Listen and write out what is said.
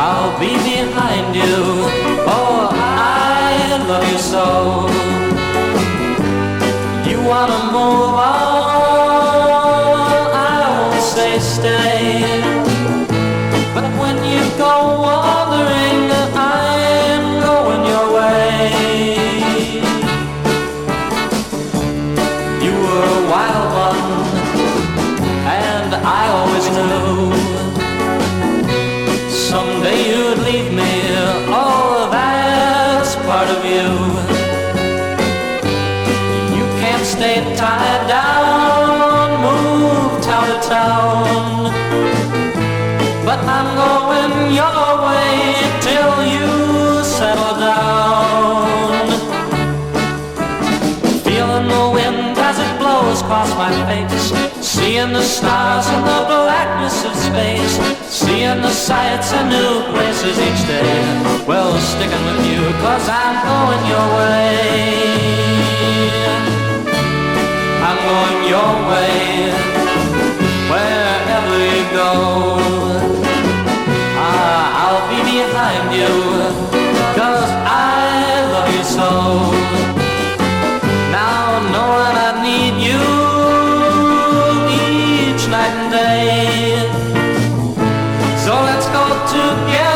I'll be behind you. Oh, I love you so. You wanna move on, I won't say stay. But when you go wandering, I'm going your way. You were a wild one, and I always knew someday you'd leave me. Oh, that's part of you. You can't stay tied down, move town to town. But I'm going your way till you settle down. Feeling the wind as it blows across my face, seeing the stars in the blackness of space, seeing the sights and new places each day. Well, sticking with you 'cause I'm going your way. I'm going your way, wherever you go. I'll be behind you, 'cause I love you so. Now knowing I need you each night and day, so let's go together